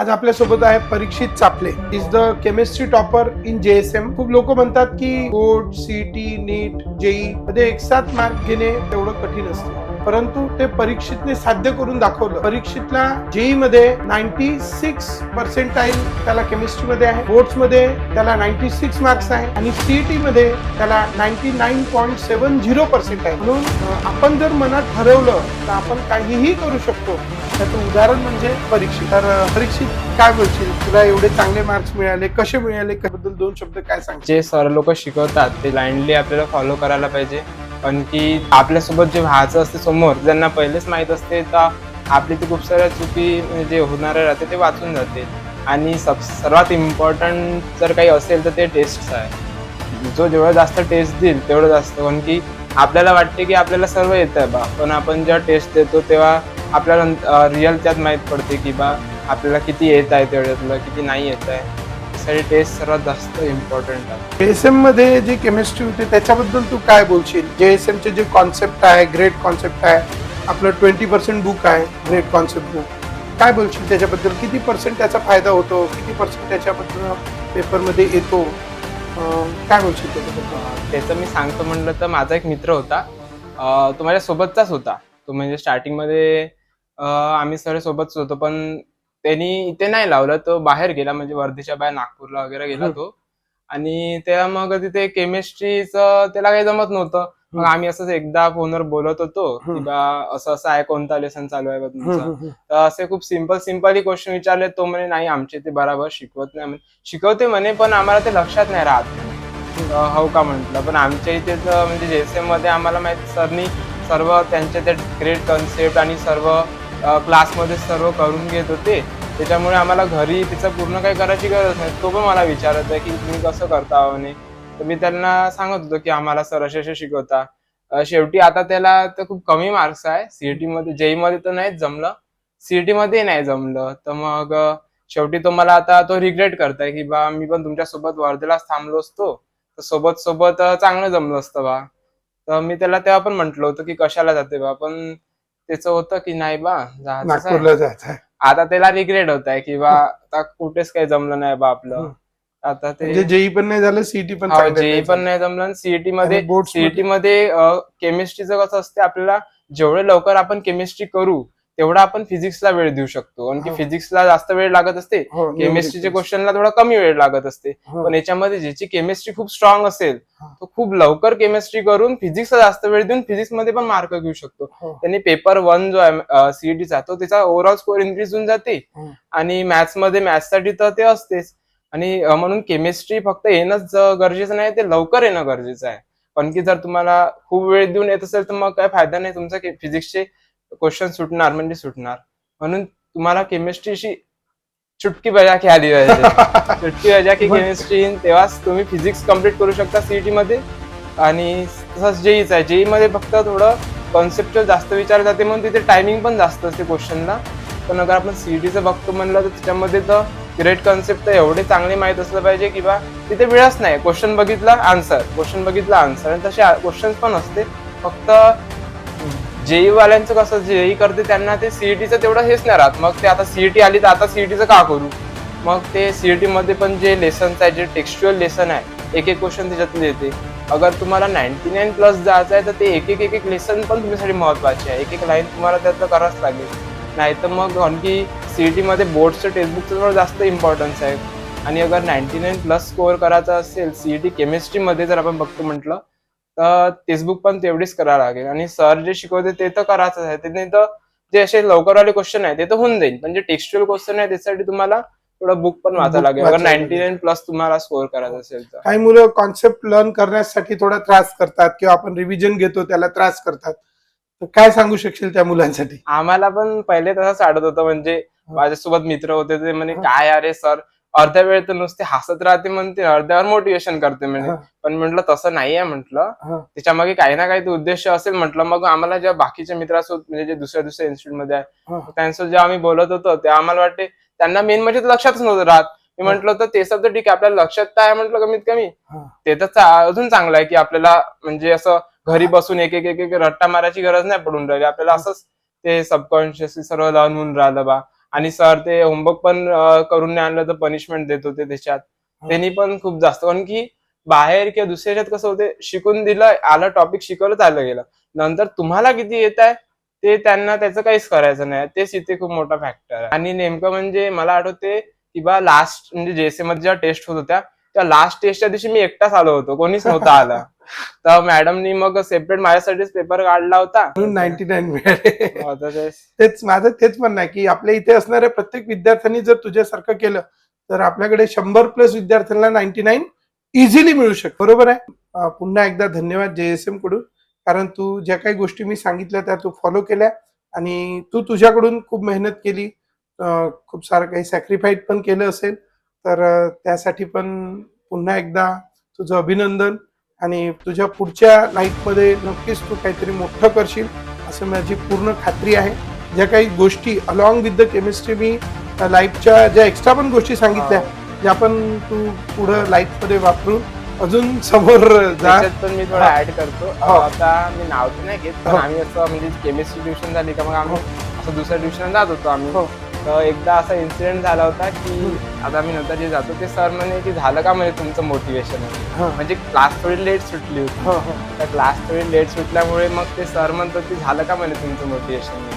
आज आपल्यासोबत आहे Parikshit Chaple, is the chemistry topper in JSM. खूप लोक म्हणतात की बोर्ड, CET, नीट, JEE मध्ये एक साथ मार्क घेणे एवढं कठीण असतं, परंतु ते परीक्षितने साध्य करून दाखवलं. परीक्षितला JEE मध्ये 96% त्याला केमिस्ट्री मध्ये आहे, बोर्ड्स मध्ये त्याला 96 मार्क्स आहे आणि CET मध्ये त्याला 99.70% आहे. म्हणून आपण जर मनात ठरवलं तर आपण काहीही करू शकतो. त्याचं उदाहरण म्हणजे परीक्षित. तर परीक्षित, काय बोलशील? तुला एवढे चांगले मार्क्स मिळाले, कसे मिळाले, त्याबद्दल दोन शब्द काय सांग. जे सर लोक शिकवतात ते ब्लाइंडली आपल्याला फॉलो करायला पाहिजे. पण की आपल्यासोबत जे व्हायचं असते समोर, ज्यांना पहिलेच माहीत असते तर आपली ती खूप साऱ्या चुकी जे होणारे राहते ते वाचून जाते. आणि सर्वात इम्पॉर्टंट जर काही असेल तर ते टेस्ट आहे. जो जेवढं जास्त टेस्ट देईल तेवढं जास्त. कारण की आपल्याला वाटते की आपल्याला सर्व येतं आहे बा, पण आपण जेव्हा टेस्ट देतो तेव्हा आपल्याला रिअल त्यात माहीत पडते की बा आपल्याला किती येत आहे तेवढ्यातलं, किती नाही येत आहे. त्यासाठी टेस्ट सर्वात जास्त इम्पॉर्टंट आहे. JSM मध्ये जी केमिस्ट्री होती त्याच्याबद्दल तू काय बोलशील? JSM चे जे कॉन्सेप्ट आहे, ग्रेट कॉन्सेप्ट आहे, आपलं 20% बुक आहे ग्रेट कॉन्सेप्ट बुक, काय बोलशील त्याच्याबद्दल? किती पर्सेंट त्याचा फायदा होतो, किती पर्सेंट त्याच्याबद्दल पेपरमध्ये येतो, काय बोलशील त्याच्याबद्दल? त्याचं मी सांगतो म्हणलं तर माझा एक मित्र होता, तो माझ्या सोबतचाच होता. तो म्हणजे स्टार्टिंगमध्ये आम्ही सर्व सोबतच होतो, पण त्यांनी इथे नाही लावलं. तो बाहेर गेला, म्हणजे वर्धेच्या बाहेर नागपूरला वगैरे गेला तो. आणि तेव्हा मग तिथे केमिस्ट्रीचं त्याला काही जमत नव्हतं. मग आम्ही असंच एकदा फोनवर बोलत होतो की बा असं असं आहे, कोणता लेसन चालू आहे बा तुमचं. तर असे खूप सिम्पली क्वेश्चन विचारले. तो म्हणे नाही, आमचे ते बराबर शिकवत नाही. शिकवते म्हणे पण आम्हाला ते लक्षात नाही राहत. हो का म्हटलं. पण आमच्या इथे म्हणजे JSM मध्ये आम्हाला माहिती, सरनी सर्व त्यांचे ते ग्रेट कन्सेप्ट आणि सर्व क्लासमध्ये सर्व करून घेत होते. त्याच्यामुळे आम्हाला घरी तिचं पूर्ण काही करायची गरज नाही. तो पण मला विचारत आहे की तुम्ही कसं करता म्हणे. तर मी त्यांना सांगत होतो की आम्हाला सर असे शिकवता. शेवटी आता त्याला तर खूप कमी मार्क्स आहे CET मध्ये. JEE मध्ये तर नाहीच जमलं, CET मध्ये नाही जमलं. तर मग शेवटी तो मला आता तो रिग्रेट करताय की बा मी पण तुमच्यासोबत वर्धेलाच थांबलो असतो तर सोबत चांगलं जमलं असतं बा. तर मी त्याला तेव्हा पण म्हटलं होतं की कशाला जाते बा, पण त्याचं होतं की नाही बा नागपूरला जायचं आहे. आता त्याला रिग्रेट होत आहे की बा आता कुठेच काही जमलं नाही बा आपलं. आता ते म्हणजे JEE पण नाही झालं, CET पण JEE पण नाही जमलं. CET मध्ये केमिस्ट्रीचं कसं असते, आपल्याला जेवढे लवकर आपण केमिस्ट्री करू तेवढा आपण फिजिक्सला वेळ देऊ शकतो. कारण की फिजिक्सला जास्त वेळ लागत असते, केमिस्ट्रीच्या क्वेश्चनला थोडा कमी वेळ लागत असते. पण याच्यामध्ये ज्याची केमिस्ट्री खूप स्ट्रॉंग असेल तो खूप लवकर केमिस्ट्री करून फिजिक्सला जास्त वेळ देऊन फिजिक्स मध्ये पण मार्क घेऊ शकतो. त्यांनी पेपर 1 जो आहे CETचा, तो त्याचा ओव्हरऑल स्कोर इन्क्रीज होऊन जाते. आणि मॅथ्ससाठी तर ते असतेच. आणि म्हणून केमिस्ट्री फक्त येणंच गरजेचं नाही, ते लवकर येणं गरजेचं आहे. पण की जर तुम्हाला खूप वेळ देऊन येत असेल तर मग काय फायदा नाही, तुमचा फिजिक्सचे क्वेश्चन सुटणार म्हणजे सुटणार. म्हणून तुम्हाला केमिस्ट्रीशी चुटकी बजा की आली पाहिजे. चुटकी बजा की केमिस्ट्री, तेव्हाच तुम्ही फिजिक्स कम्प्लीट करू शकता CET मध्ये. आणि तसंच JEEच आहे. JEE मध्ये फक्त थोडं कॉन्सेप्ट जास्त विचारले जाते, म्हणून तिथे टायमिंग पण जास्त असते क्वेश्चनला. पण अगर आपण CETचं बघतो म्हणलं तर त्याच्यामध्ये तर ग्रेट कन्सेप्ट तर एवढे चांगले माहीत असलं पाहिजे की बा तिथे वेळच नाही. क्वेश्चन बघितला आन्सर आणि तसे क्वेश्चन पण असते. फक्त JEE वाल्यांचं कसं, JEE करते त्यांना ते CETचं तेवढं हेच नाही राहत. मग ते आता CET आली तर आता CETचं का करू. मग ते CET मध्ये पण जे लेसन्स आहे, जे टेक्स्च्युअल लेसन आहे, एक क्वेश्चन त्याच्यातले येते. अगर तुम्हाला 99+ जायचं आहे तर ते एक लेसन पण तुमच्यासाठी महत्वाचे आहे. एक लाईन तुम्हाला त्यातलं करावंच लागेल. नाही तर मग आणखी CET मध्ये बोर्डचं टेक्स्टबुकचं थोडं जास्त इम्पॉर्टन्स आहे. आणि अगर 99+ स्कोअर करायचा असेल CET केमिस्ट्रीमध्ये जर आपण बघतो म्हटलं तर टेक्स्टबुक पण तेवढीच करावं लागेल. आणि सर जे शिकवते ते तर करायचंच आहे. ते तर जे असे लवकरवाले क्वेश्चन आहे ते तर होऊन जाईल, पण जे टेक्स्च्युअल क्वेश्चन आहे त्यासाठी तुम्हाला थोडं बुक पण वाचावं लागेल. अगर 99+ तुम्हाला स्कोअर करायचं असेल तर. काही मुलं कॉन्सेप्ट लर्न करण्यासाठी थोडा त्रास करतात किंवा आपण रिव्हिजन घेतो त्याला त्रास करतात. तर काय सांगू शकशील त्या मुलांसाठी? आम्हाला पण पहिले तसंच वाटत होतं. म्हणजे माझ्यासोबत मित्र होते, ते म्हणे काय अरे सर अर्ध्या वेळ तर नुसते हसत राहते म्हणते, अर्ध्यावर मोटिवेशन करते म्हणे. पण म्हटलं तसं नाहीये म्हटलं, त्याच्यामागे काही ना काही उद्देश असेल म्हटलं. मग आम्हाला जेव्हा बाकीच्या मित्रांसोबत म्हणजे जे दुसऱ्या इन्स्टिट्यूट मध्ये आहे त्यांच्यासोबत जेव्हा आम्ही बोलत होतो तेव्हा आम्हाला वाटते त्यांना मेन म्हणजे लक्षातच नव्हतं राहत. मी म्हटलं तर ते सब तर ठीक आहे, आपल्याला लक्षात तर आहे म्हटलं कमीत कमी. ते तर अजून चांगलं आहे की आपल्याला म्हणजे असं घरी बसून एक रट्टा मारायची गरज नाही पडून राहिली. आपल्याला असंच ते सबकॉन्शियसली सर्व लर्न होऊन राहिलं बा. आणि सर ते होमवर्क पण करून नाही आणलं तर पनिशमेंट देत होते त्याच्यात. त्यांनी पण खूप जास्त, कारण की बाहेर किंवा दुसऱ्या ह्याच्यात कसं होते, शिकून दिलं आलं, टॉपिक शिकवलं चाललं गेलं, नंतर तुम्हाला किती येत आहे ते त्यांना त्याचं काहीच करायचं नाही. तेच इथे खूप मोठा फॅक्टर आहे. आणि नेमकं म्हणजे मला आठवते की बा लास्ट म्हणजे JSM मध्ये जेव्हा टेस्ट होत होत्या, त्या लास्ट टेस्टच्या दिवशी मी एकटाच आलो होतो, कोणीच नव्हतं आलं. तर मॅडमनी मग सेपरेट माझ्यासाठीच पेपर काढला होता. 99 मिळाले. आता तेच माझं तेच म्हणणं आहे की आपल्या इथे असणाऱ्या प्रत्येक विद्यार्थ्यांनी जर तुझ्यासारखं केलं तर आपल्याकडे 100+ विद्यार्थ्यांना 99 इझिली मिळू शकतो. बरोबर आहे. पुन्हा एकदा धन्यवाद JSM कडून, कारण तू ज्या काही गोष्टी मी सांगितल्या त्या तू फॉलो केल्या आणि तू तुझ्याकडून खूप मेहनत केली, खूप सारं काही सॅक्रिफाईस पण केलं असेल, तर त्यासाठी पण पुन्हा एकदा तुझं अभिनंदन. आणि तुझ्या पुढच्या लाईफमध्ये नक्कीच तू काहीतरी मोठं करशील असं माझी पूर्ण खात्री आहे. ज्या काही गोष्टी अलॉंग विथ द केमिस्ट्री मी लाईफच्या ज्या एक्स्ट्रा पण गोष्टी सांगितल्या, ज्या पण तू पुढं लाईफमध्ये वापरून अजून समोर जा. पण मी थोडं ऍड करतो. आता मी नाव तर नाही घेत, पण आम्ही असं म्हणजे केमिस्ट्री ट्युशन झाली का मग आम्ही असं दुसऱ्या ट्युशन जात होतो आम्ही. तर एकदा असा इन्सिडेंट झाला होता की आता मी नंतर जे जातो ते सर म्हणे की झालं का म्हणजे तुमचं मोटिवेशन, म्हणजे क्लास थोडी लेट सुटली होती. तर क्लास थोडी लेट सुटल्यामुळे मग ते सर म्हणतात की झालं का म्हणे तुमचं मोटिवेशन.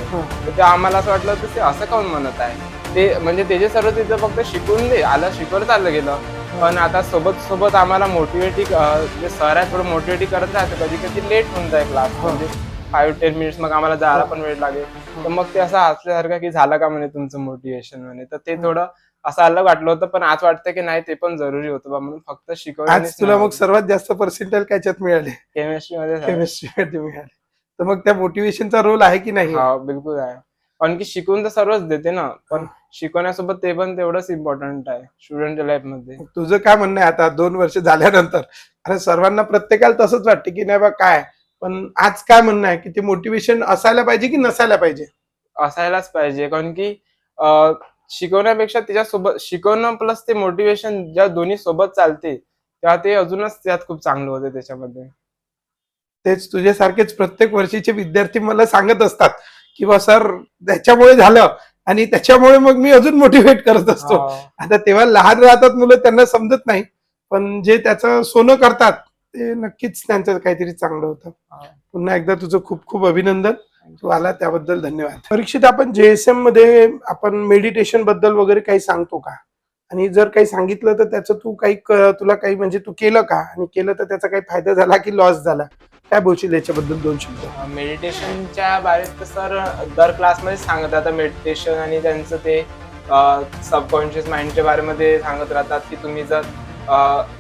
तर ते आम्हाला असं वाटलं तर ते असं काऊन म्हणत आहे, ते म्हणजे त्याचे सर्व तिथं फक्त शिकून दे आलं, शिकवलं चाललं गेलं. पण आता सोबत आम्हाला मोटिवेटिंग जे सर आहे थोडं मोटिवेटिंग करत राहतं. कधी कधी लेट होऊन जाईल क्लास, म्हणजे 5-10 मिनिट्स, मग आम्हाला जायला पण वेळ लागेल. तर मग ते असं हसल्यासारखं की झालं का म्हणे तुमचं मोटिवेशन म्हणे. तर ते थोडं असं अलग वाटलं होतं, पण आज वाटतं की नाही ते पण जरुरी होतं बा, म्हणून फक्त शिकवलं. आज तुला मग सर्वात जास्त पर्सेंटेज कायच्यात मिळाले? केमिस्ट्रीमध्ये मिळाले. तर मग त्या मोटिवेशनचा रोल आहे की नाही? हा बिलकुल आहे, कारण की शिकवून तर सर्वच देते ना, पण शिकवण्यासोबत ते पण तेवढंच इम्पॉर्टंट आहे स्टुडंटच्या लाईफ मध्ये. तुझं काय म्हणणं आहे आता 2 वर्ष झाल्यानंतर? अरे सर्वांना प्रत्येकाला तसंच वाटतं की नाही बा काय, पण आज काय म्हणणं आहे की ते मोटिवेशन असायला पाहिजे की नसायला पाहिजे? असायलाच पाहिजे, कारण की शिकवण्यापेक्षा त्याच्यासोबत शिकवणं प्लस ते मोटिवेशन ज्या दोन्ही सोबत चालते तेव्हा ते अजूनच त्यात खूप चांगलं होते त्याच्यामध्ये. तेच तुझ्यासारखेच प्रत्येक वर्षीचे विद्यार्थी मला सांगत असतात की बा सर त्याच्यामुळे झालं आणि त्याच्यामुळे मग मी अजून मोटिवेट करत असतो. आता तेव्हा लहान राहतात मुलं, त्यांना समजत नाही, पण जे त्याचं सोनं करतात ते नक्कीच त्यांचं काहीतरी चांगलं होतं. पुन्हा एकदा तुझं खूप खूप अभिनंदन, तू आला त्याबद्दल धन्यवाद. परीक्षित, आपण JSM मध्ये आपण मेडिटेशन बद्दल वगैरे काही सांगतो का? आणि जर काही सांगितलं तर त्याचं तू काही तुला काही म्हणजे तू केलं का, आणि केलं तर त्याचा काही फायदा झाला की लॉस झाला, काय बोलशील याच्याबद्दल 2 शब्द? मेडिटेशनच्या बाबतीत तर सर दर क्लासमध्ये सांगत राहतात मेडिटेशन, आणि त्यांचं ते सबकॉन्शियस माइंडच्या बारेमध्ये सांगत राहतात की तुम्ही जर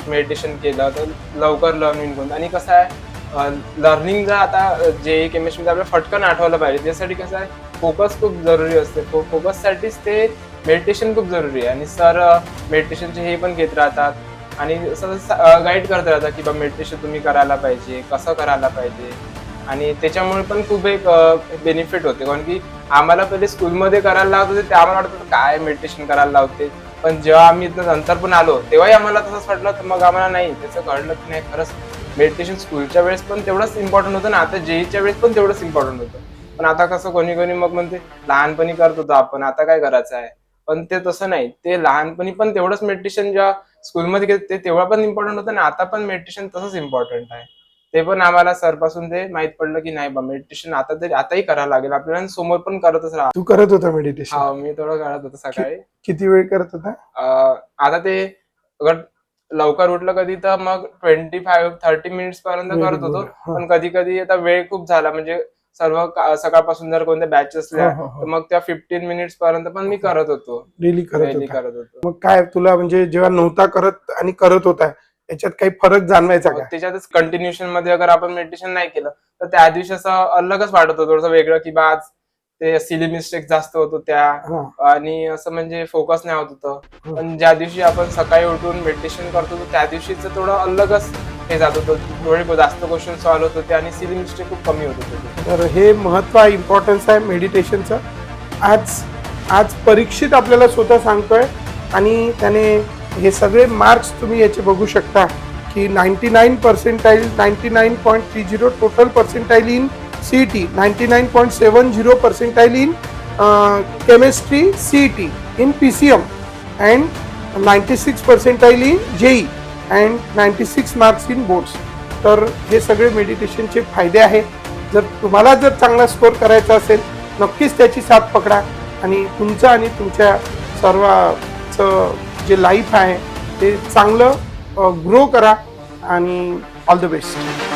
मेडिटेशन केलं तर लवकर लर्निंग होईल. आणि कसं आहे, लर्निंग जर आता जे केमिस्ट्रीमध्ये आपल्याला फटकन आठवलं पाहिजे, त्यासाठी कसं आहे फोकस खूप जरुरी असते. फोकससाठीच ते मेडिटेशन खूप जरुरी आहे. आणि सर मेडिटेशनचे हे पण घेत राहतात आणि गाईड करत राहतात की बा मेडिटेशन तुम्ही करायला पाहिजे, कसं करायला पाहिजे. आणि त्याच्यामुळे पण खूप एक बेनिफिट होते, कारण की आम्हाला पहिले स्कूलमध्ये करायला लावत होते ते आम्हाला वाटत होतं काय मेडिटेशन करायला लावते, पण जेव्हा आम्ही इथं नंतर पण आलो तेव्हाही आम्हाला तसंच वाटलं. तर मग आम्हाला नाही त्याचं कळलं की नाही खरंच मेडिटेशन स्कूलच्या वेळेस पण तेवढंच इम्पॉर्टंट होतं ना, आता JEEच्या वेळेस पण तेवढंच इम्पॉर्टंट होतं. पण आता कसं कोणी मग म्हणते लहानपणी करत होतो आपण, आता काय करायचं आहे, पण ते तसं नाही. ते लहानपणी पण तेवढंच मेडिटेशन जेव्हा स्कूलमध्ये घेत ते तेव्हा पण इम्पॉर्टंट होतं, आणि आता पण मेडिटेशन तसंच इम्पॉर्टंट आहे. ते पण आम्हाला सरपासून ते माहित पडलं की नाही बा मेडिटेशन आता तरी आताही करायला लागेल आपल्याला, समोर पण करतच राहा. तू करत होता मेडिटेशन? हा, मी थोडं करत होतो सकाळी. किती वेळ करत होता? आता ते अगर लवकर उठलं कधी तर मग 25-30 मिनिट्स पर्यंत करत होतो. पण कधी कधी आता वेळ खूप झाला, म्हणजे सर्व सकाळपासून जर कोणत्या बॅच असल्या तर मग त्या 15 मिनिट्स पर्यंत पण मी करत होतो. डेली करत होतो. मग काय तुला म्हणजे जेव्हा नव्हता करत आणि करत होता याच्यात काही फरक जाणवायचा का? त्याच्यातच कंटिन्युएशन मध्ये अगर आपण मेडिटेशन नाही केलं तर त्या दिवशी असं अलगच वाटत होतं, थोडंसं वेगळं की बा आज ते सिली मिस्टेक जास्त होत होत्या आणि असं म्हणजे फोकस नाही होत होतं. पण ज्या दिवशी आपण सकाळी उठून मेडिटेशन करतो त्या दिवशीच थोडं अलगच हे जात होतं, थोडे जास्त क्वेश्चन सॉल्व्ह होत होते आणि सिली मिस्टेक खूप कमी होत होते. तर हे महत्व आहे, इम्पॉर्टन्स आहे मेडिटेशनचं. आज परीक्षित आपल्याला स्वतः सांगतोय, आणि त्याने हे सगळे मार्क्स तुम्ही याचे बघू शकता की 99 percentile, 99.30 total percentile in CET, 99.70 percentile in chemistry CET in PCM and 96 percentile in JEE and 96 marks in boards. तर हे सगळे मेडिटेशनचे फायदे आहेत. जर तुम्हाला जर चांगला स्कोर करायचा असेल नक्कीच त्याची साथ पकडा आणि तुमचं आणि तुमच्या सर्वांचं जे लाईफ आहे ते चांगलं ग्रो करा आणि ऑल द बेस्ट.